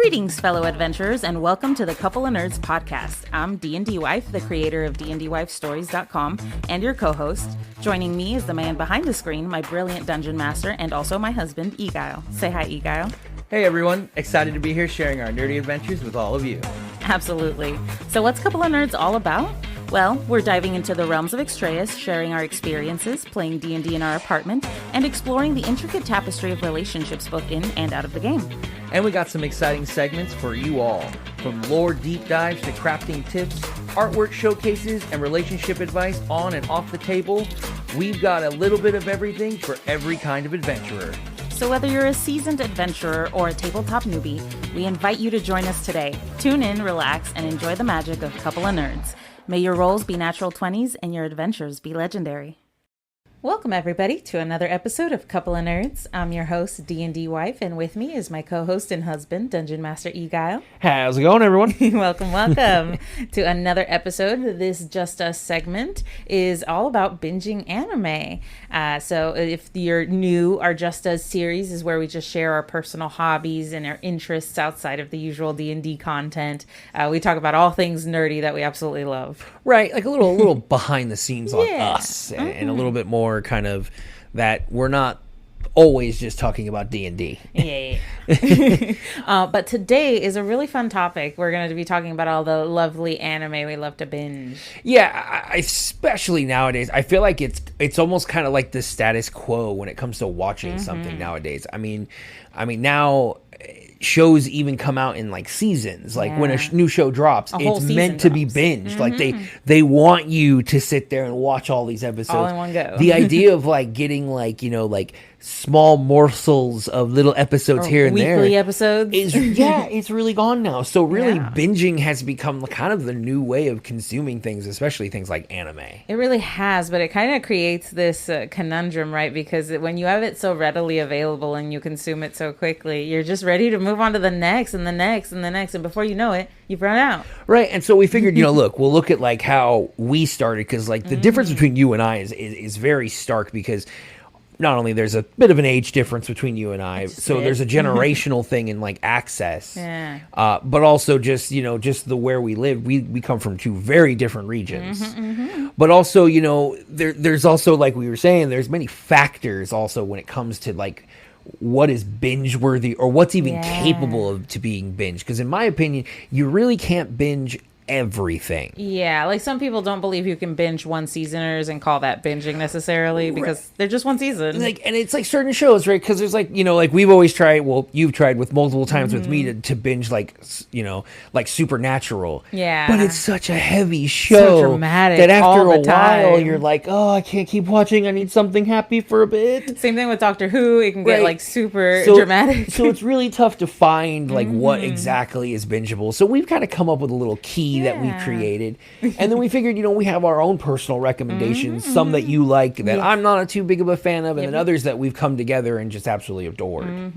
Greetings, fellow adventurers, and welcome to the Couple of Nerds podcast. I'm DnDWife, the creator of DnDWifeStories.com, and your co-host. Joining me is the man behind the screen, my brilliant dungeon master, and also my husband, Eguile. Say hi, Eguile. Hey everyone, excited to be here sharing our nerdy adventures with all of you. Absolutely. So what's Couple of Nerds all about? Well, we're diving into the realms of Extraeus, sharing our experiences, playing D&D in our apartment, and exploring the intricate tapestry of relationships both in and out of the game. And we got some exciting segments for you all, from lore deep dives to crafting tips, artwork showcases, and relationship advice on and off the table. We've got a little bit of everything for every kind of adventurer. So whether you're a seasoned adventurer or a tabletop newbie, we invite you to join us today. Tune in, relax, and enjoy the magic of Couple of Nerds. May your rolls be natural 20s and your adventures be legendary. Welcome, everybody, to another episode of Couple of Nerds. I'm your host, DnDWife, and with me is my co-host and husband, Dungeon Master Eguile. How's it going, everyone? Welcome to another episode. This Just Us segment is all about binging anime. So if you're new, our Just Us series is where we just share our personal hobbies and our interests outside of the usual D&D content. We talk about all things nerdy that we absolutely love. Right, like a little behind the scenes on us, and a little bit more kind of that we're not always just talking about D&D. But today is a really fun topic. We're going to be talking about all the lovely anime we love to binge. Yeah, especially nowadays. I feel like it's almost kind of like the status quo when it comes to watching something nowadays. I mean now shows even come out in like seasons. Like when a new show drops, it's meant to be binged. Like they want you to sit there and watch all these episodes all in one go. The idea of like getting like, you know, like small morsels of little episodes here and there, weekly episodes, is it's really gone now. So really binging has become kind of the new way of consuming things, especially things like anime. It really has, but it kind of creates this conundrum, right? Because when you have it so readily available and you consume it so quickly, you're just ready to move on to the next and the next and the next, and before you know it, you've run out. Right, and so we figured, you know, we'll look at like how we started, because like the difference between you and I is very stark, because not only there's a bit of an age difference between you and I, so there's a generational thing in like access, but also just, you know, just the where we live. We come from two very different regions, but also, you know, there's also, like we were saying, there's many factors also when it comes to like what is binge-worthy or what's even capable of to being binged. Because in my opinion, you really can't binge everything. Yeah, like some people don't believe you can binge one seasoners and call that binging necessarily, because they're just one season. Like, and it's like certain shows, right? Because there's like, you know, like we've always tried, well, you've tried with multiple times with me to binge like, you know, like Supernatural. Yeah. But it's such a heavy show. So dramatic. That after a while you're like, oh, I can't keep watching. I need something happy for a bit. Same thing with Doctor Who. It can get like super dramatic. So it's really tough to find like what exactly is bingeable. So we've kind of come up with a little key that we created, and then we figured, you know, we have our own personal recommendations, some that you like that I'm not too big of a fan of, and then others that we've come together and just absolutely adored.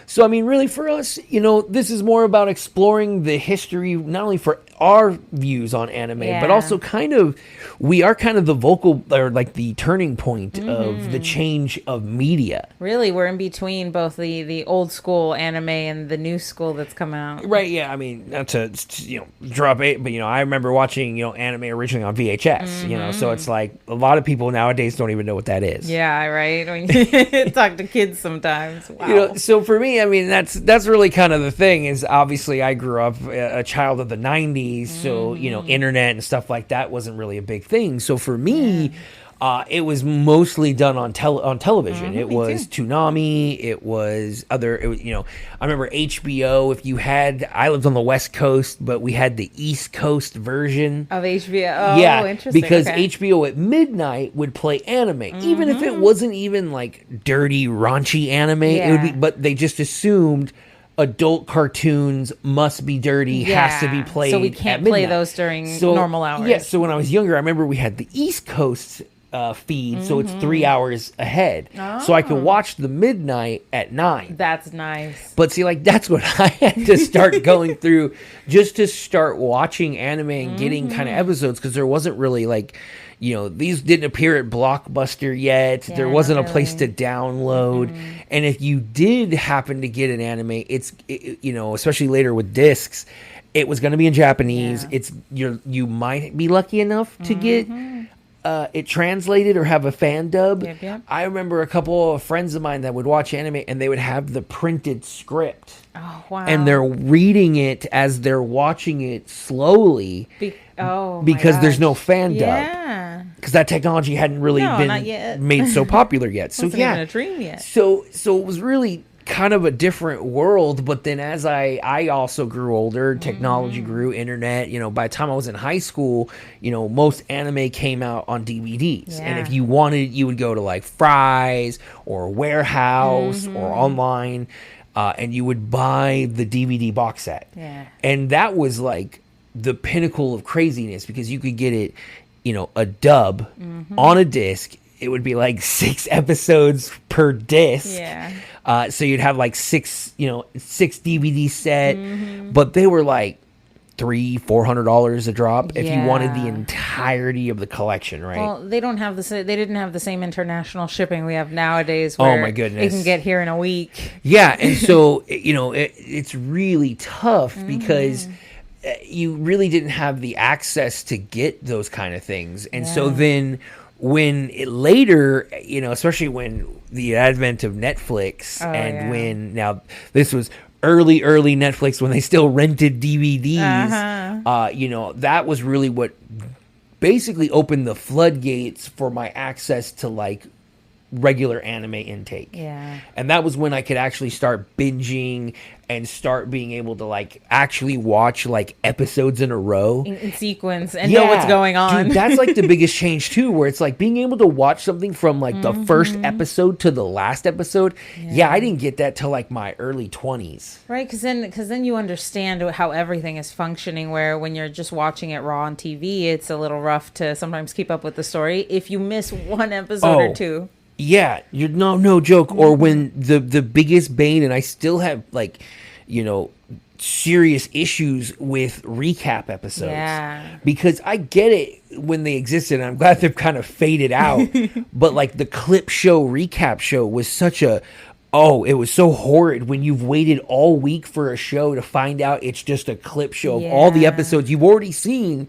So, I mean, really for us, you know, this is more about exploring the history, not only for our views on anime, but also kind of, we are kind of the vocal, or like the turning point of the change of media. Really, we're in between both the old school anime and the new school that's come out. Right, yeah, I mean, not to, you know, drop it, but, you know, I remember watching, you know, anime originally on VHS, you know, so it's like, a lot of people nowadays don't even know what that is. Yeah, right? When you talk to kids sometimes. Wow. You know, so for me, I mean, that's really kind of the thing, is obviously I grew up a child of the 90s, so, you know, internet and stuff like that wasn't really a big thing. So for me, it was mostly done on television. It was Toonami. It was you know, I remember HBO. If you had, I lived on the West Coast, but we had the East Coast version of HBO. Oh, interesting. Because HBO at midnight would play anime, even if it wasn't even like dirty, raunchy anime. It would be, but they just assumed adult cartoons must be dirty, has to be played. So we can't play those during normal hours. Yeah, so when I was younger, I remember we had the East Coast feed, so it's 3 hours ahead. So I could watch the midnight at 9. That's nice. But see, like, that's what I had to start going through just to start watching anime and getting kind of episodes, because there wasn't really, like, you know, these didn't appear at Blockbuster yet. Yeah, there wasn't a not place really. to download. And if you did happen to get an anime, you know, especially later with discs, it was going to be in Japanese. Yeah. You might be lucky enough to get it translated or have a fan dub. Yep. I remember a couple of friends of mine that would watch anime and they would have the printed script. Oh, wow. And they're reading it as they're watching it slowly because there's no fan dub. Yeah. Because that technology hadn't really not yet. been made so popular yet. So Wasn't even a dream yet. So it was really kind of a different world. But then as I also grew older, technology grew, internet, you know, by the time I was in high school, you know, most anime came out on DVDs. Yeah. And if you wanted, you would go to like Fry's or Warehouse or online, and you would buy the DVD box set. Yeah. And that was like the pinnacle of craziness, because you could get it, you know, a dub on a disc. It would be like 6 episodes per disc. Yeah. So you'd have like 6 DVD set, but they were like $300-$400 a drop if you wanted the entirety of the collection, right? Well, they didn't have the same international shipping we have nowadays, where Oh my goodness, it can get here in a week. Yeah, and so you know, it's really tough because you really didn't have the access to get those kind of things. And so then when it later, you know, especially when the advent of Netflix when now this was early Netflix, when they still rented DVDs, you know, that was really what basically opened the floodgates for my access to like regular anime intake. Yeah. And that was when I could actually start binging and start being able to like actually watch like episodes in a row In sequence and know what's going on. Dude, that's like the biggest change too, where it's like being able to watch something from like the first episode to the last episode. Yeah, I didn't get that till like my early 20s. Right, because then you understand how everything is functioning, where when you're just watching it raw on TV, it's a little rough to sometimes keep up with the story if you miss one episode or two. Yeah, you're no joke. Or when the biggest bane, and I still have like, you know, serious issues with recap episodes. Yeah. Because I get it when they existed, and I'm glad they've kind of faded out. But like the clip show recap show was such a it was so horrid when you've waited all week for a show to find out it's just a clip show of all the episodes you've already seen.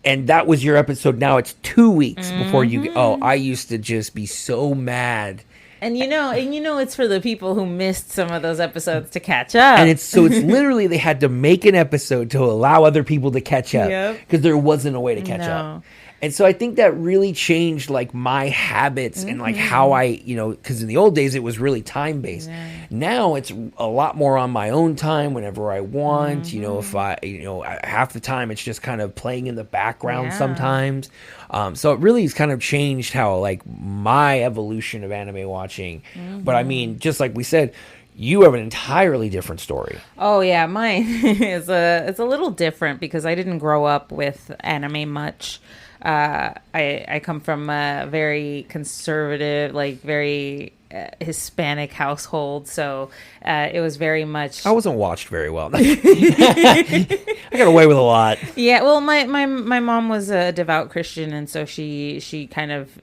And that was your episode. Now it's 2 weeks before you. I used to just be so mad. And you know, it's for the people who missed some of those episodes to catch up. And it's literally they had to make an episode to allow other people to catch up, because there wasn't a way to catch up. And so I think that really changed like my habits and like how I, you know, because in the old days it was really time based. Now it's a lot more on my own time whenever I want. You know, if I, you know, half the time it's just kind of playing in the background sometimes. So it really has kind of changed how like my evolution of anime watching. But I mean, just like we said, you have an entirely different story. Oh yeah, mine is it's a little different because I didn't grow up with anime much. I come from a very conservative, like very Hispanic household, so it was very much. I wasn't watched very well. I got away with a lot. Yeah, well, my mom was a devout Christian, and so she kind of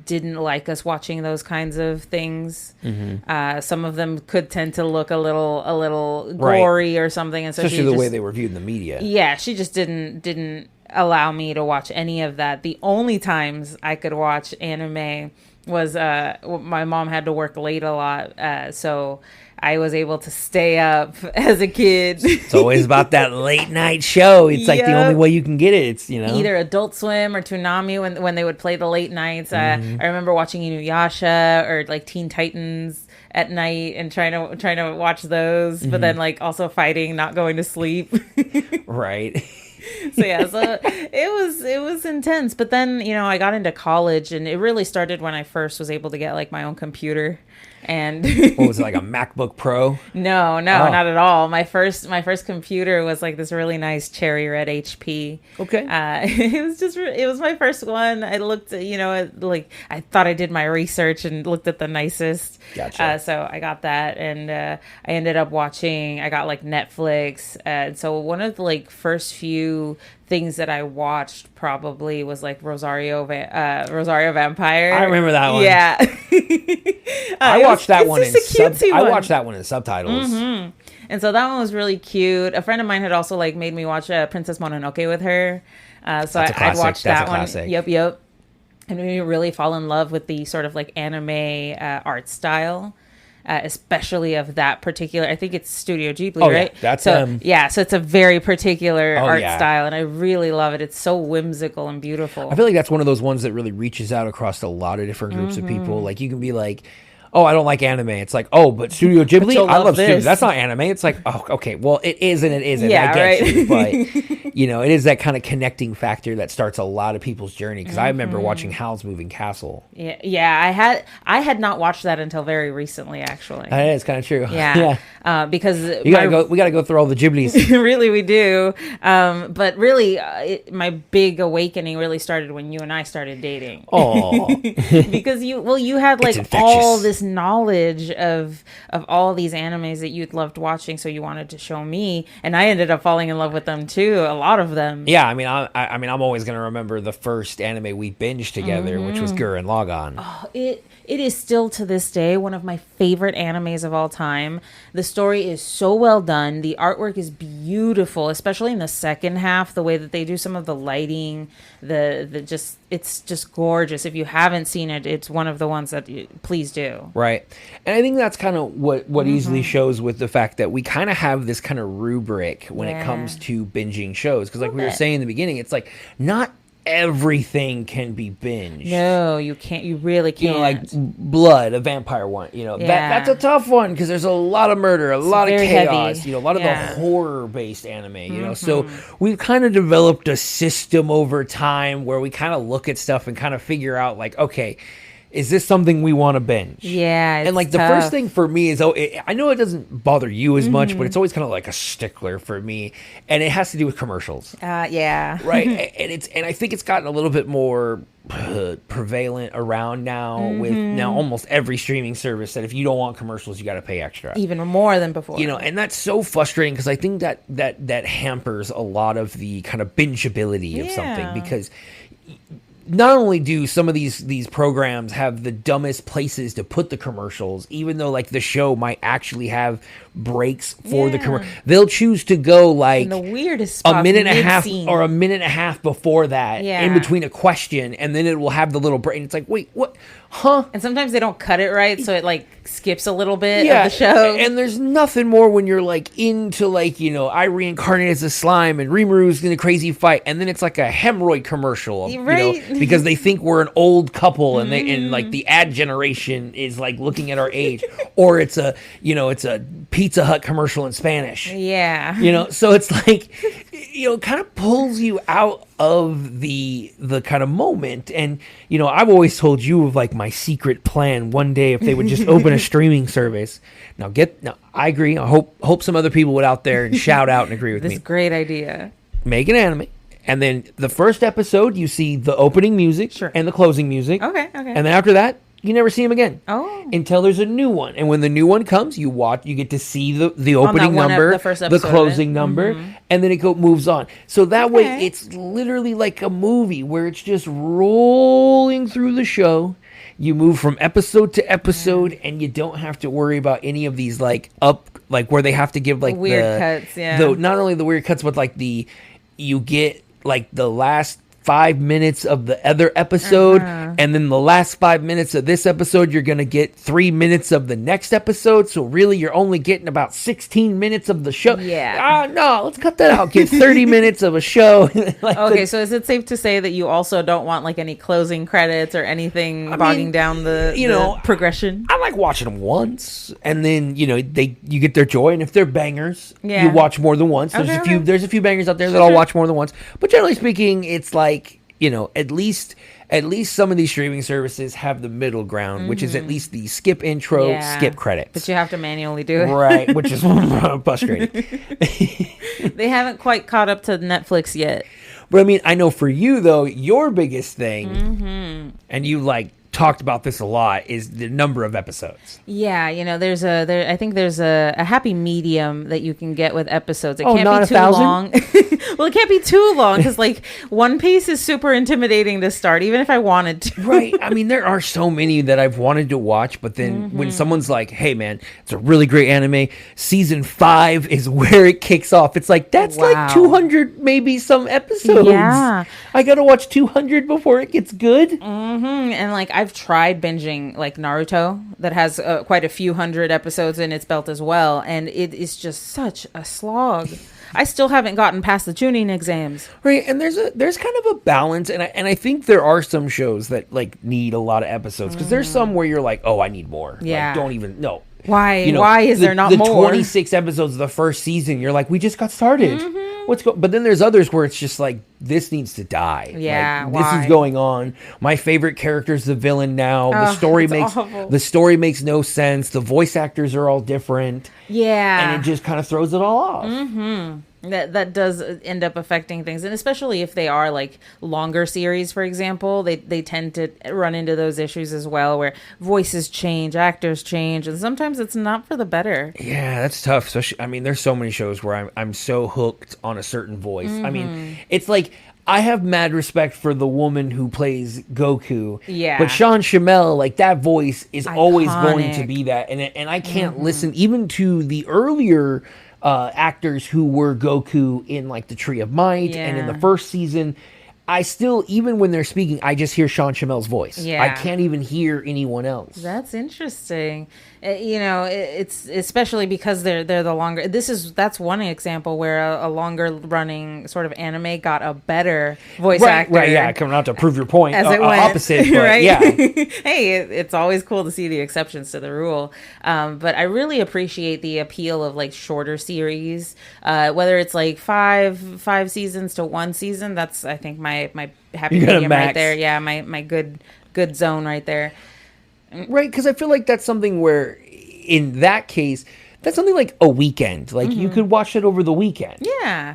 didn't like us watching those kinds of things. Some of them could tend to look a little gory or something, and so especially the way they were viewed in the media. Yeah, she just didn't allow me to watch any of that. The only times I could watch anime was my mom had to work late a lot, so I was able to stay up as a kid. It's always about that late night show. It's like the only way you can get it. It's, you know, either Adult Swim or Toonami when they would play the late nights. I remember watching Inuyasha or like Teen Titans at night and trying to watch those, but then like also fighting, not going to sleep. Right. So it was intense. But then, you know, I got into college, and it really started when I first was able to get like my own computer. And what was it, like a MacBook Pro? No, not at all. My first computer was like this really nice cherry red HP. Okay. It was my first one. I looked, like I thought I did my research and looked at the nicest. Gotcha. So I got that, and I ended up watching. I got like Netflix, and so one of the like first few things that I watched probably was like Rosario Vampire. I remember that one. Yeah. I watched that one I watched that one in subtitles. Mm-hmm. And so that one was really cute. A friend of mine had also like made me watch Princess Mononoke with her. So I'd watch that one. Yep. And we really fall in love with the sort of like anime art style. Especially of that particular, I think it's Studio Ghibli, right? Yeah, that's so it's a very particular art style, and I really love it. It's so whimsical and beautiful. I feel like that's one of those ones that really reaches out across a lot of different groups of people. Like you can be like, oh, I don't like anime. It's like, oh, but Studio Ghibli, I love Studio. That's not anime. It's like, oh, okay, well, it is and it isn't. Yeah, I get right. you, but it is that kind of connecting factor that starts a lot of people's journey. Because I remember watching Howl's Moving Castle. Yeah. I had not watched that until very recently, actually. It's kind of true. Yeah. Because we gotta go through all the Ghiblis. Really, we do. But really, my big awakening really started when you and I started dating. Oh, because you had like all this knowledge of all these animes that you'd loved watching, so you wanted to show me, and I ended up falling in love with them too, a lot of them. Yeah, I'm always gonna remember the first anime we binged together, which was Gurren Lagann. Oh, it is still to this day one of my favorite animes of all time. The story is so well done. The artwork is beautiful, especially in the second half. The way that they do some of the lighting, it's just gorgeous. If you haven't seen it, it's one of the ones that please do. Right, and I think that's kind of what easily shows with the fact that we kind of have this kind of rubric when it comes to binging shows, because like we were saying in the beginning, it's like not everything can be binged. No, you can't. You really can't. Like Blood, a vampire one. That's a tough one because there's a lot of murder, a lot of chaos. Heavy. A lot of the horror-based anime. So we've kind of developed a system over time where we kind of look at stuff and kind of figure out like, okay, is this something we want to binge? Yeah, it's and like the tough. first thing for me is, I know it doesn't bother you as much, but it's always kind of like a stickler for me, and it has to do with commercials. Yeah. Right, and I think it's gotten a little bit more prevalent around now with now almost every streaming service that if you don't want commercials, you got to pay extra, even more than before. And that's so frustrating because I think that hampers a lot of the kind of bingeability of something, because not only do some of these programs have the dumbest places to put the commercials, even though like the show might actually have breaks for the commercial, they'll choose to go like in the weirdest spots, a minute and a half or a minute and a half before that in between a question, and then it will have the little break. And it's like, wait, what? Huh? And sometimes they don't cut it right, so it like skips a little bit of the show. And there's nothing more when you're like into like, I reincarnate as a slime and Rimuru's in a crazy fight, and then it's like a hemorrhoid commercial, because they think we're an old couple and they and like the ad generation is like looking at our age, or it's a Pizza Hut commercial in Spanish. Yeah. So it's like, kind of pulls you out of the kind of moment. And I've always told you of like my secret plan one day if they would just open a streaming service. Now I agree. I hope some other people would out there and shout out and agree with me. This great idea. Make an anime, and then the first episode you see the opening music and the closing music. Okay. And then after that, you never see him again. Oh. Until there's a new one. And when the new one comes, you get to see the opening number, the first episode, the closing number, and then it moves on. So that way it's literally like a movie where it's just rolling through the show. You move from episode to episode, and you don't have to worry about any of these like where they have to give like weird cuts, not only the weird cuts, but like you get like the last 5 minutes of the other episode, and then the last 5 minutes of this episode, you're going to get 3 minutes of the next episode. So really, you're only getting about 16 minutes of the show. Yeah. No, let's cut that out. Get 30 minutes of a show. So is it safe to say that you also don't want like any closing credits or anything bogging down the progression? I like watching them once, and then you get their joy, and if they're bangers, you watch more than once. There's a few bangers out there that I'll watch more than once, but generally speaking, it's like, at least at least some of these streaming services have the middle ground, which is at least the skip intro, skip credits. But you have to manually do it. Right, which is frustrating. They haven't quite caught up to Netflix yet. But I mean, I know for you, though, your biggest thing, and you talked about this a lot, is the number of episodes. Yeah, I think there's a happy medium that you can get with episodes. It can't not be too 1,000? long. Well, it can't be too long because One Piece is super intimidating to start, even if I wanted to. Right. I mean, there are so many that I've wanted to watch, but then when someone's like, hey, man, it's a really great anime. Season 5 is where it kicks off. It's like, that's like 200 maybe some episodes. Yeah. I got to watch 200 before it gets good. And I've tried binging Naruto that has quite a few hundred episodes in its belt as well, and it is just such a slog. I still haven't gotten past the tuning exams. Right, and there's kind of a balance, and I think there are some shows that need a lot of episodes, because there's some where you're like, oh, I need more. Yeah. Don't even no. Why is there not more? The 26 episodes of the first season, you're like, we just got started. But then there's others where it's just like, this needs to die. Yeah, this is going on. My favorite character is the villain now. The story makes no sense. The voice actors are all different. Yeah, and it just kind of throws it all off. That does end up affecting things, and especially if they are longer series, for example, they tend to run into those issues as well, where voices change, actors change, and sometimes it's not for the better. Yeah, that's tough. So I mean, there's so many shows where I'm so hooked on a certain voice. I mean, it's like, I have mad respect for the woman who plays Goku. Yeah. But Sean Shamel, that voice is always going to Iconic. be that, and I can't listen even to the earlier actors who were Goku in the Tree of Might and in the first season. I still, even when they're speaking, I just hear Sean Shamel's voice. Yeah. I can't even hear anyone else. That's interesting. It's especially because they're the longer. That's one example where a longer running sort of anime got a better voice actor. Right, yeah, coming out to prove your point. As it went, opposite, but right? yeah. Hey, it's always cool to see the exceptions to the rule. But I really appreciate the appeal of shorter series, whether it's five seasons to one season. That's, I think, my happy medium right there. Yeah, my good zone right there. Right, because I feel like that's something where, in that case, that's something like a weekend. You could watch it over the weekend. Yeah,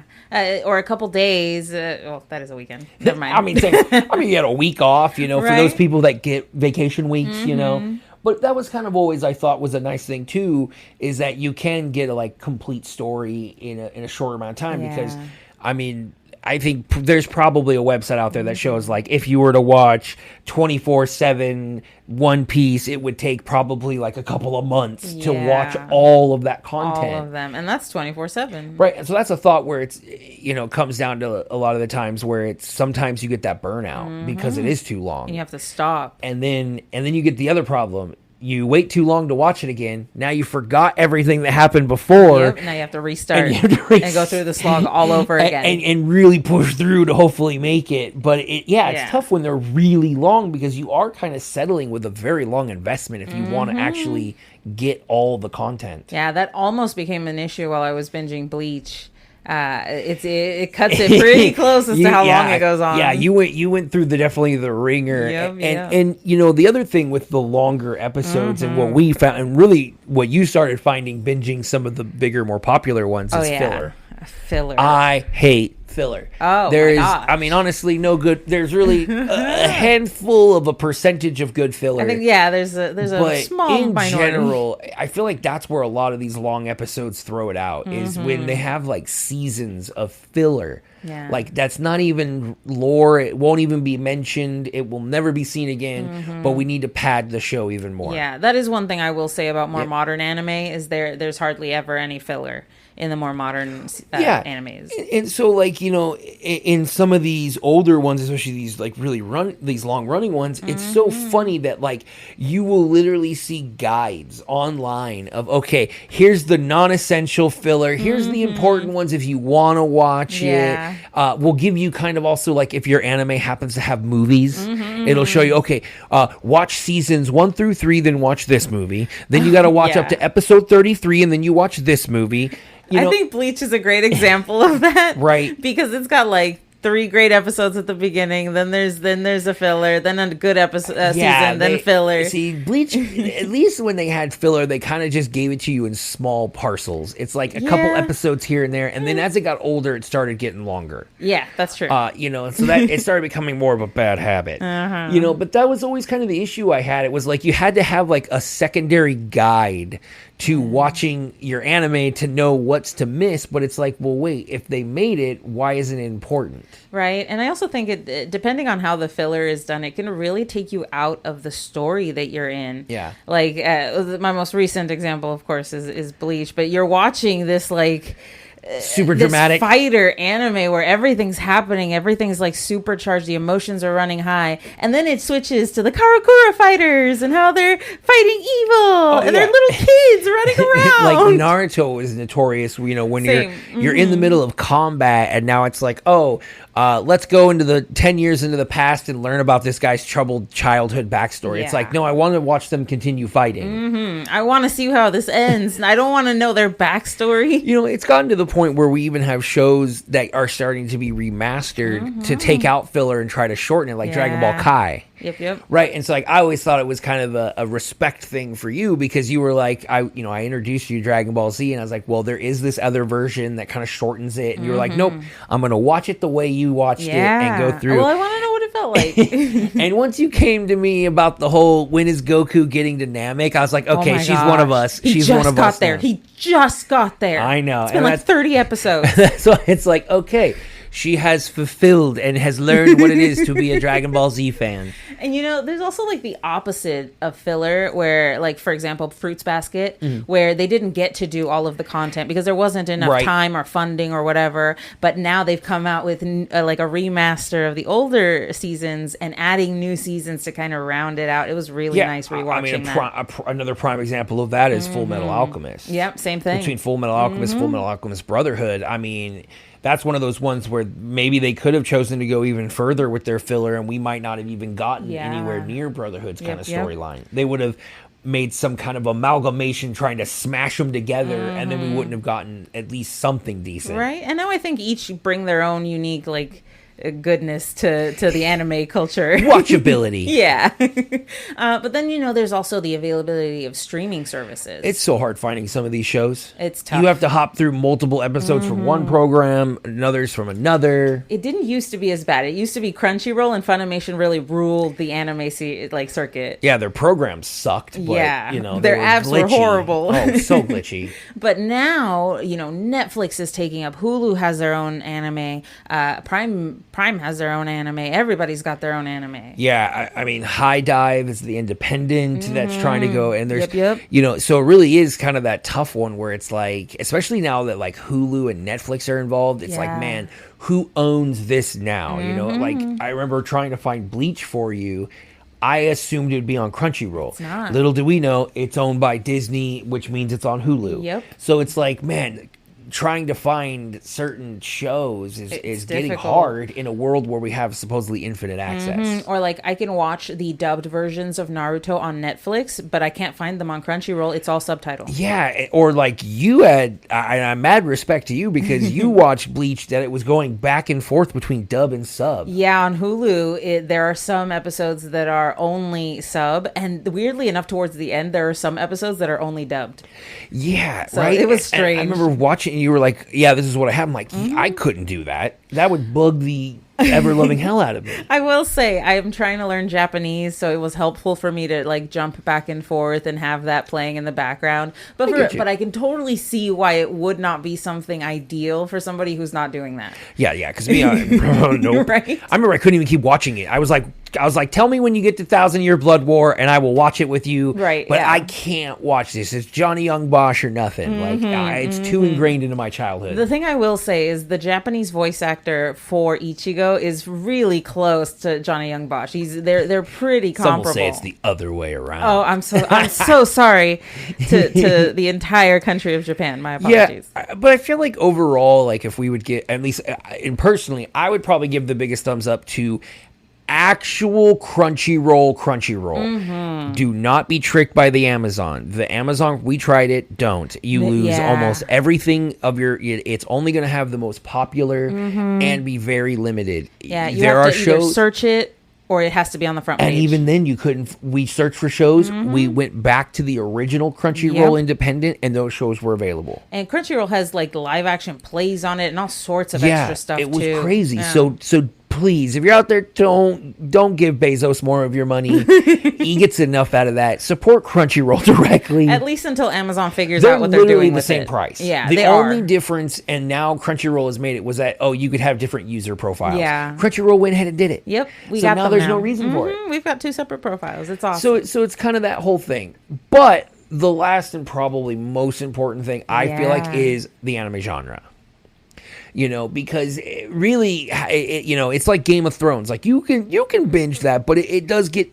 or a couple days. Well, that is a weekend. Never mind. I mean, you had a week off, for those people that get vacation weeks, But that was kind of always, I thought, was a nice thing too, is that you can get a complete story in a shorter amount of time. Because, I mean, I think there's probably a website out there that shows if you were to watch 24/7 One Piece, it would take probably a couple of months to watch all of that content. All of them. And that's 24/7. Right. And so that's a thought where it's, comes down to a lot of the times where it's sometimes you get that burnout because it is too long. And you have to stop. And then you get the other problem. You wait too long to watch it again. Now you forgot everything that happened before. Yep, now you have to restart and go through the slog all over again. And really push through to hopefully make it. But it's tough when they're really long, because you are kind of settling with a very long investment if you want to actually get all the content. Yeah, that almost became an issue while I was binging Bleach. It cuts it pretty close as to how long it goes on. Yeah, you went through definitely the ringer. Yep, and the other thing with the longer episodes and what we found, and really what you started finding binging some of the bigger, more popular ones, is filler. Filler. I hate filler. Oh, my gosh. I mean, honestly, no good. There's really a handful of a percentage of good filler. I think there's a small in minority. general, I feel like that's where a lot of these long episodes throw it out, is when they have seasons of filler. Yeah. That's not even lore. It won't even be mentioned. It will never be seen again. But we need to pad the show even more. Yeah, that is one thing I will say about more modern anime, is there's hardly ever any filler in the more modern animes. And so, in some of these older ones, especially these these long running ones, it's so funny that you will literally see guides online of, okay, here's the non-essential filler, here's the important ones if you want to watch it. We'll give you kind of also, if your anime happens to have movies, it'll show you, okay, watch seasons 1 through 3, then watch this movie, then you got to watch up to episode 33, and then you watch this movie. I think Bleach is a great example of that. Right. Because it's got 3 great episodes at the beginning, then there's a filler, then a good episode season, then filler. See, Bleach, at least when they had filler, they kind of just gave it to you in small parcels. It's like a couple episodes here and there, and then as it got older, it started getting longer. Yeah, that's true. So that it started becoming more of a bad habit. But that was always kind of the issue I had. It was like you had to have like a secondary guide to watching your anime to know what's to miss, but it's like, well, wait, if they made it, why isn't it important? Right. And I also think it depending on how the filler is done, it can really take you out of the story that you're in. Yeah. Like my most recent example, of course, is Bleach, but you're watching this like super dramatic fighter anime where everything's happening, everything's like supercharged, the emotions are running high, and then it switches to the Karakura fighters and how they're fighting evil and they're little kids running around. Like Naruto is notorious, when you're in the middle of combat and now it's like, let's go into the 10 years into the past and learn about this guy's troubled childhood backstory. It's like, no, I want to watch them continue fighting. I want to see how this ends, and I don't want to know their backstory. It's gotten to the point where we even have shows that are starting to be remastered to take out filler and try to shorten it, like Dragon Ball Kai. Yep. Right, and so like I always thought it was kind of a respect thing for you because you were like, I introduced you to Dragon Ball Z, and I was like, well, there is this other version that kind of shortens it, and you were like, nope, I'm gonna watch it the way you watched it and go through. Well, I want to know what it felt like. And once you came to me about the whole when is Goku getting to Namek, I was like, okay, she's one of us. She's one of us. He just got there. I know. It's been like 30 episodes. So it's like, okay, she has fulfilled and has learned what it is to be a Dragon Ball Z fan. And there's also like the opposite of filler where, like, for example, Fruits Basket, where they didn't get to do all of the content because there wasn't enough time or funding or whatever. But now they've come out with like a remaster of the older seasons and adding new seasons to kind of round it out. It was really nice rewatching that. Another prime example of that is Full Metal Alchemist. Yep, same thing. Between Full Metal Alchemist, Full Metal Alchemist Brotherhood, that's one of those ones where maybe they could have chosen to go even further with their filler and we might not have even gotten anywhere near Brotherhood's kind of storyline. They would have made some kind of amalgamation trying to smash them together and then we wouldn't have gotten at least something decent. Right. And now I think each bring their own unique, like, goodness to the anime culture. Watchability. But then, there's also the availability of streaming services. It's so hard finding some of these shows. It's tough. You have to hop through multiple episodes from one program, others from another. It didn't used to be as bad. It used to be Crunchyroll and Funimation really ruled the anime circuit. Yeah, their programs sucked. But, their apps were horrible. Oh, so glitchy. But now, Netflix is taking up. Hulu has their own anime. Prime has their own anime. Everybody's got their own anime. Yeah, High Dive is the independent that's trying to go, and there's, so it really is kind of that tough one where it's like, especially now that like Hulu and Netflix are involved, it's like, man, who owns this now? Like I remember trying to find Bleach for you. I assumed it'd be on Crunchyroll. It's not. Little do we know, it's owned by Disney, which means it's on Hulu. Yep. So it's like, man, trying to find certain shows is getting hard in a world where we have supposedly infinite access. Or like I can watch the dubbed versions of Naruto on Netflix, but I can't find them on Crunchyroll. It's all subtitled. Yeah, or like you had, I'm mad respect to you because you watched Bleach that it was going back and forth between dub and sub. Yeah, on Hulu, there are some episodes that are only sub, and weirdly enough, towards the end, there are some episodes that are only dubbed. Yeah, so right? It was strange. And I remember watching, you were like, yeah, this is what I have. I'm like, I couldn't do that. That would bug the ever-loving hell out of me. I will say, I am trying to learn Japanese, so it was helpful for me to like jump back and forth and have that playing in the background. But I can totally see why it would not be something ideal for somebody who's not doing that. Yeah, because me, nope. Right? I remember I couldn't even keep watching it. I was like, tell me when you get to 1,000-Year Blood War, and I will watch it with you. Right. But I can't watch this. It's Johnny Young Bosch or nothing. It's too ingrained into my childhood. The thing I will say is the Japanese voice actor for Ichigo is really close to Johnny Young Bosch. They're pretty comparable. Some will say it's the other way around. Oh, I'm so sorry to the entire country of Japan. My apologies. Yeah, but I feel like overall, like if we would get, at least personally, I would probably give the biggest thumbs up to actual Crunchyroll. Do not be tricked by the Amazon. The Amazon, we tried it, don't. You lose almost everything of your, it's only going to have the most popular and be very limited. Yeah, you have to either search it or it has to be on the front page. And even then, you couldn't. We searched for shows. We went back to the original Crunchyroll independent, and those shows were available. And Crunchyroll has like live action plays on it and all sorts of extra stuff. It was too. crazy. Yeah. So please, if you're out there, don't give Bezos more of your money. He gets enough out of that. Support Crunchyroll directly. At least until Amazon figures out what they're doing with it. They're literally the same price. Yeah, the only difference, and now Crunchyroll has made it, was that you could have different user profiles. Yeah, Crunchyroll went ahead and did it. Yep, so now there's no reason for it. We've got 2 separate profiles. It's awesome. So it's kind of that whole thing, but the last and probably most important thing I feel like is the anime genre. Because really, it's like Game of Thrones. Like you can binge that, but it does get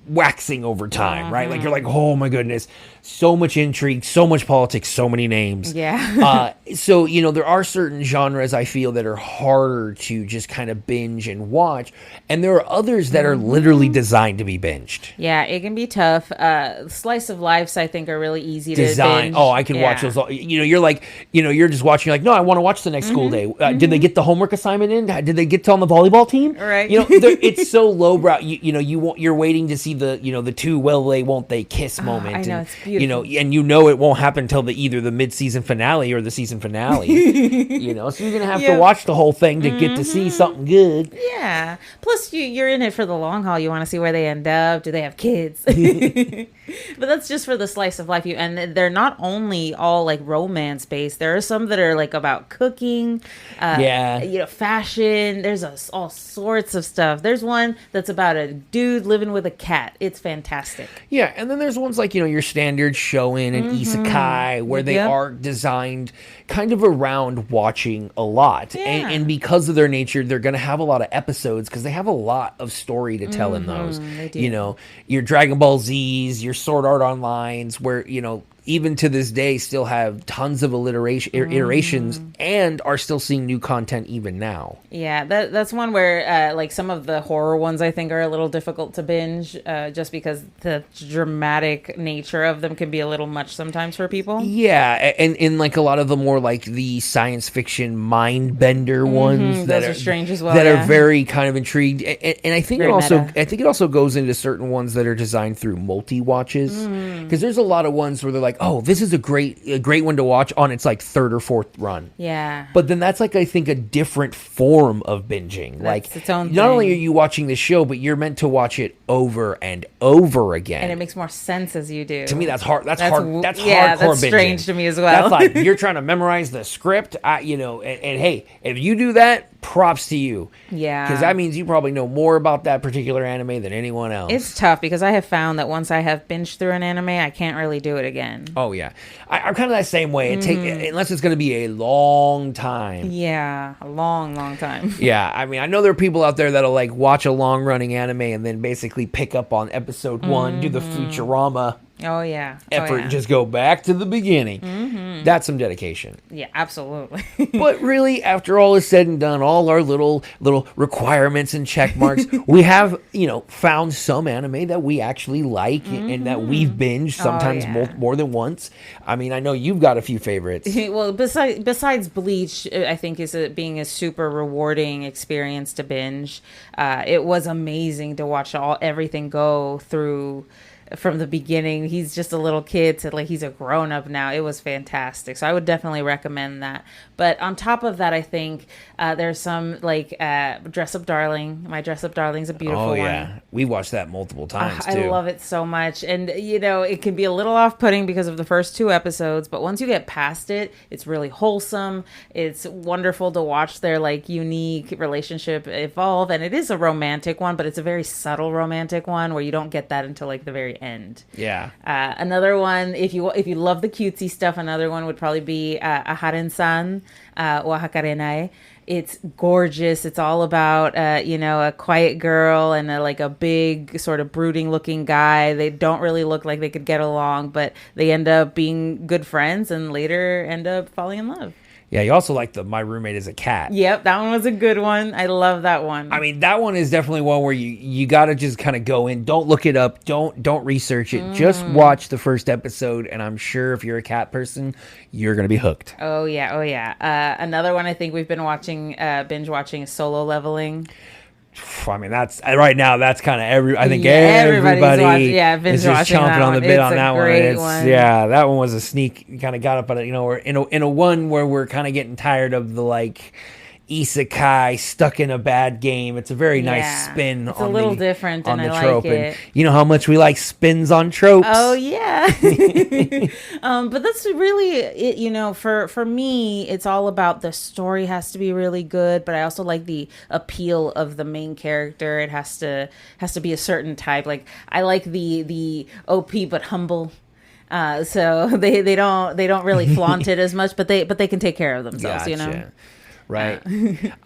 waxing over time, right? Like you're like, oh my goodness, so much intrigue, so much politics, so many names. Yeah. So there are certain genres I feel that are harder to just kind of binge and watch, and there are others that are literally designed to be binged. Yeah, it can be tough. Slice of lives, I think, are really easy to binge. Oh, I can watch those. You're like, you're just watching. You're like, no, I want to watch the next school day. Did they get the homework assignment in? Did they get on the volleyball team? Right. It's so lowbrow. You're waiting to see the two will they won't they kiss moment. I know, and, it's beautiful. And it won't happen until either the mid-season finale or the season finale. So you're gonna have to watch the whole thing to get to see something good. Yeah. Plus, you're in it for the long haul. You want to see where they end up. Do they have kids? But that's just for the slice of life. And they're not only all like romance based. There are some that are like about cooking, fashion. There's all sorts of stuff. There's one that's about a dude living with a cat. It's fantastic. Yeah, and then there's ones like your standard shonen and isekai where they are designed kind of around watching a lot, and because of their nature, they're going to have a lot of episodes because they have a lot of story to tell in those. They do. Your Dragon Ball Z's, your Sword Art Onlines, where even to this day still have tons of iterations and are still seeing new content even now. Yeah, that's one where like some of the horror ones I think are a little difficult to binge just because the dramatic nature of them can be a little much sometimes for people. Yeah, and in like a lot of the more like the science fiction mind bender ones that are strange as well. That are very kind of intrigued. And I think very I think it also goes into certain ones that are designed through multi-watches. Because there's a lot of ones where they're like, oh, this is a great one to watch on its like 3rd or 4th run. Yeah. But then that's like, I think, a different form of binging. That's like its own not thing. only are you watching the show, but you're meant to watch it over and over again. And it makes more sense as you do. To me, that's hard. That's hardcore that's binging. strange to me as well. That's like you're trying to memorize the script. And hey, if you do that, props to you. Yeah. Because that means you probably know more about that particular anime than anyone else. It's tough because I have found that once I have binged through an anime, I can't really do it again. Oh, yeah. I'm kind of that same way. Unless it's going to be a long time. Yeah, a long, long time. Yeah, I mean, I know there are people out there that'll like watch a long-running anime and then basically pick up on episode 1, do the Futurama effort, and just go back to the beginning. That's some dedication. Yeah, absolutely. But really, after all is said and done, all our little requirements and check marks, we have found some anime that we actually like and that we've binged sometimes more than once. I mean, I know you've got a few favorites. Well, besides Bleach, I think being a super rewarding experience to binge. It was amazing to watch everything go through from the beginning. He's just a little kid to like he's a grown up now. It was fantastic. So I would definitely recommend that. But on top of that, I think there's some like Dress Up Darling. My Dress Up Darling's a beautiful one. Oh yeah, we watched that multiple times too. I love it so much, and it can be a little off putting because of the first 2 episodes. But once you get past it, it's really wholesome. It's wonderful to watch their like unique relationship evolve, and it is a romantic one, but it's a very subtle romantic one where you don't get that until like the very end. Yeah. Another one, if you love the cutesy stuff, another one would probably be Aharen-san wa Hakarenai. It's gorgeous. It's all about a quiet girl and a big sort of brooding looking guy. They don't really look like they could get along, but they end up being good friends and later end up falling in love. Yeah, you also like the My Roommate is a Cat. Yep, that one was a good one. I love that one. I mean, that one is definitely one where you got to just kind of go in. Don't look it up. Don't research it. Just watch the first episode, and I'm sure if you're a cat person, you're going to be hooked. Oh, yeah. Another one I think we've been watching, binge watching, is Solo Leveling. I mean, that's right now. That's kind of I think everybody is just chomping on the bit on that one. That one was a sneak. Kind of got up on it. We're in a one where we're kind of getting tired of the like isekai stuck in a bad game. It's a very nice spin. It's a little different, and I trope. like it. And you know how much we like spins on tropes. Oh yeah. But that's really it. For me, it's all about the story has to be really good, but I also like the appeal of the main character. It has to be a certain type. Like I like the OP but humble. So they don't really flaunt it as much, but they can take care of themselves. Gotcha. Right.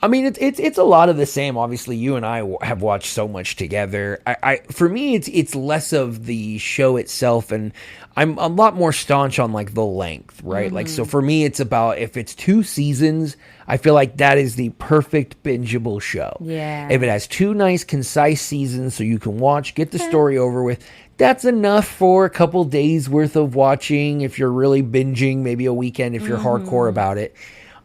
I mean, it's a lot of the same. Obviously, you and I have watched so much together. For me, it's less of the show itself, and I'm a lot more staunch on like the length, right? Like, so for me, it's about if it's 2 seasons, I feel like that is the perfect bingeable show. Yeah. If it has 2 nice, concise seasons, so you can watch, get the story over with. That's enough for a couple days worth of watching. If you're really binging, maybe a weekend if you're hardcore about it.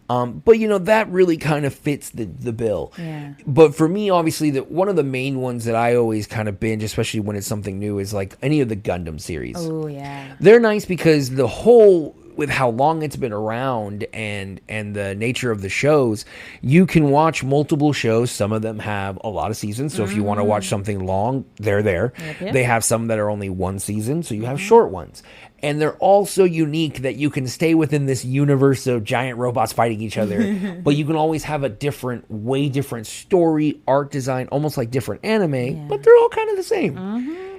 But that really kind of fits the bill. Yeah. But for me, obviously, one of the main ones that I always kind of binge, especially when it's something new, is like any of the Gundam series. Oh yeah. They're nice because with how long it's been around and the nature of the shows, you can watch multiple shows. Some of them have a lot of seasons, so if you want to watch something long, they're there. Yep. They have some that are only 1 season, so you have short ones. And they're all so unique that you can stay within this universe of giant robots fighting each other, but you can always have a way different story, art design, almost like different anime, but they're all kind of the same.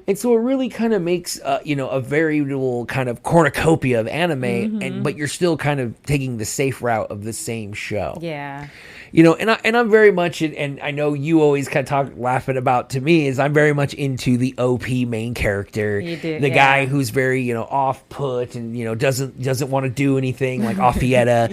And so it really kind of makes, a very little kind of cornucopia of anime, but you're still kind of taking the safe route of the same show. Yeah. And I'm very much, and I know you always kind of laughing about to me, is I'm very much into the OP main character. You do, the guy who's very, off put and, doesn't want to do anything like Offieta.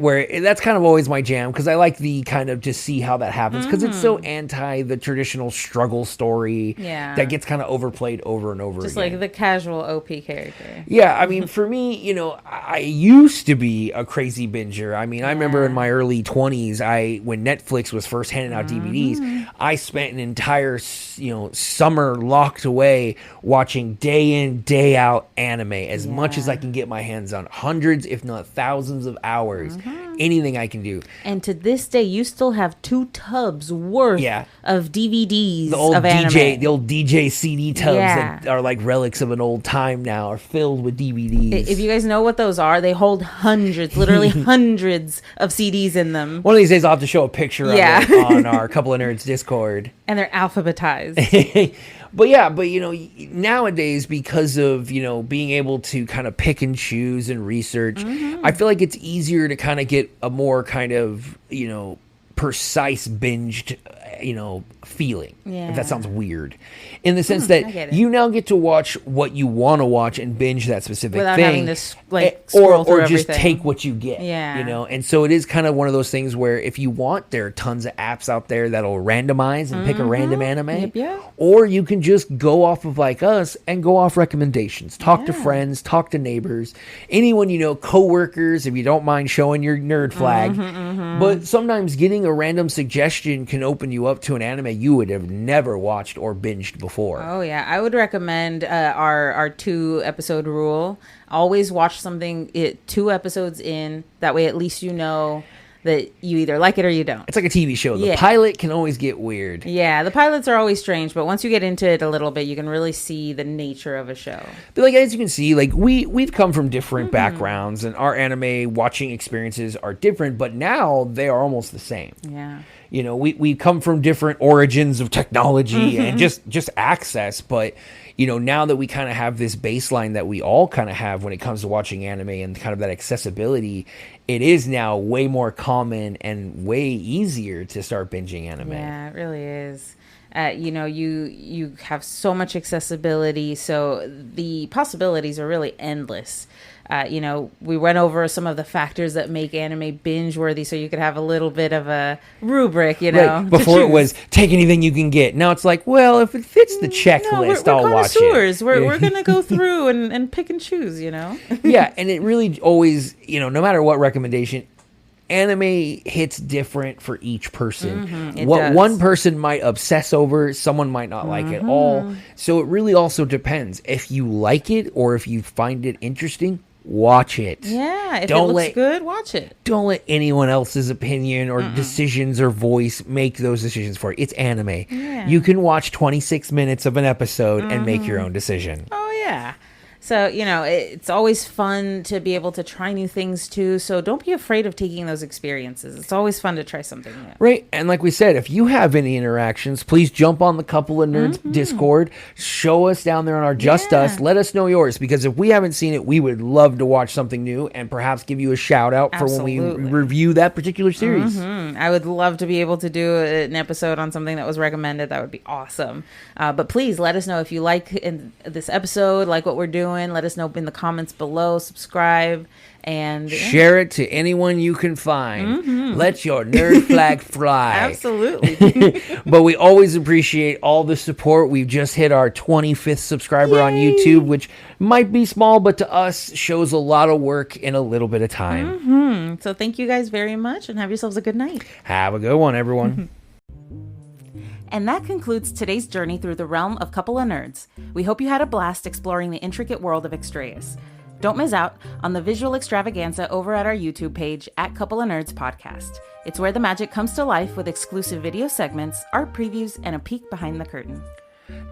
Where that's kind of always my jam because I like the kind of just see how that happens because it's so anti the traditional struggle story that gets kind of overplayed over and over just again. like the casual OP character. Yeah, I mean, for me, I used to be a crazy binger. I mean, I remember in my early 20s, when Netflix was first handing out DVDs, I spent an entire, summer locked away watching day in, day out anime as much as I can get my hands on. Hundreds, if not thousands of hours. Anything I can do. And to this day, you still have 2 tubs worth of DVDs of anime. The old DJ CD tubs that are like relics of an old time now are filled with DVDs. If you guys know what those are, they hold hundreds, literally hundreds of CDs in them. One of these days I'll have to show a picture of it on our Couple of Nerds Discord. And they're alphabetized. But nowadays, because of, being able to kind of pick and choose and research, I feel like it's easier to kind of get a more kind of, precise binged, feeling. If that sounds weird. In the sense that you now get to watch what you want to watch and binge that specific without thing. having to scroll through or just everything. take what you get. And so it is kind of one of those things where if you want, there are tons of apps out there that'll randomize and pick a random anime. Or you can just go off of like us and go off recommendations. Talk to friends, talk to neighbors, anyone coworkers, if you don't mind showing your nerd flag. But sometimes getting a random suggestion can open you up to an anime you would have never watched or binged before. Oh yeah, I would recommend our 2-episode rule. Always watch something 2 episodes in. That way, at least that you either like it or you don't. It's like a TV show. The pilot can always get weird. Yeah, the pilots are always strange, but once you get into it a little bit, you can really see the nature of a show. But like as you can see, like we've come from different backgrounds, and our anime watching experiences are different, but now they are almost the same. Yeah. We come from different origins of technology and just access, but now that we kind of have this baseline that we all kind of have when it comes to watching anime and kind of that accessibility, it is now way more common and way easier to start binging anime. Yeah, it really is. You have so much accessibility, so the possibilities are really endless. We went over some of the factors that make anime binge-worthy, so you could have a little bit of a rubric, Right. Before it was take anything you can get. Now it's like, well, if it fits the checklist, I'll watch it. We're going to go through and pick and choose, Yeah, and it really always, no matter what recommendation, anime hits different for each person. What one person might obsess over, someone might not like at all. So it really also depends. If you like it or if you find it interesting, watch it. Yeah, if it looks good, watch it. Don't let anyone else's opinion or decisions or voice make those decisions for you. It's anime. Yeah. You can watch 26 minutes of an episode and make your own decision. Oh, yeah. So, it's always fun to be able to try new things too. So don't be afraid of taking those experiences. It's always fun to try something new. Right. And like we said, if you have any interactions, please jump on the Couple of Nerds Discord. Show us down there on our Just Us. Let us know yours, because if we haven't seen it, we would love to watch something new and perhaps give you a shout out for when we review that particular series. I would love to be able to do an episode on something that was recommended. That would be awesome. But please let us know if you like this episode, like what we're doing. Let us know in the comments below. Subscribe and share it to anyone you can find. Let your nerd flag fly. Absolutely. But we always appreciate all the support. We've just hit our 25th subscriber on YouTube, which might be small, but to us shows a lot of work in a little bit of time. So thank you guys very much, and have yourselves a good night. Have a good one, everyone. And that concludes today's journey through the realm of Couple of Nerds. We hope you had a blast exploring the intricate world of Extraeus. Don't miss out on the visual extravaganza over at our YouTube page at Couple of Nerds Podcast. It's where the magic comes to life with exclusive video segments, art previews, and a peek behind the curtain.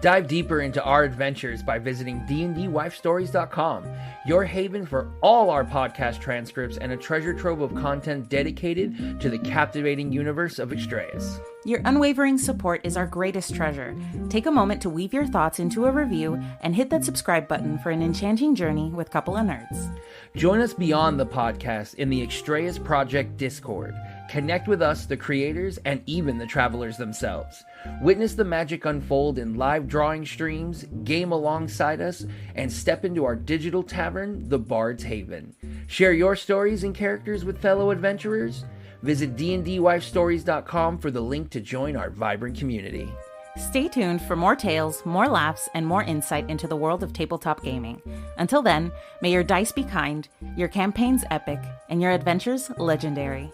Dive deeper into our adventures by visiting DnDWifeStories.com, your haven for all our podcast transcripts and a treasure trove of content dedicated to the captivating universe of Extraeus. Your unwavering support is our greatest treasure. Take a moment to weave your thoughts into a review and hit that subscribe button for an enchanting journey with Couple of Nerds. Join us beyond the podcast in the Extraeus Project Discord. Connect with us, the creators, and even the travelers themselves. Witness the magic unfold in live drawing streams, game alongside us, and step into our digital tavern, the Bard's Haven. Share your stories and characters with fellow adventurers. Visit DnDWifeStories.com for the link to join our vibrant community. Stay tuned for more tales, more laughs, and more insight into the world of tabletop gaming. Until then, may your dice be kind, your campaigns epic, and your adventures legendary.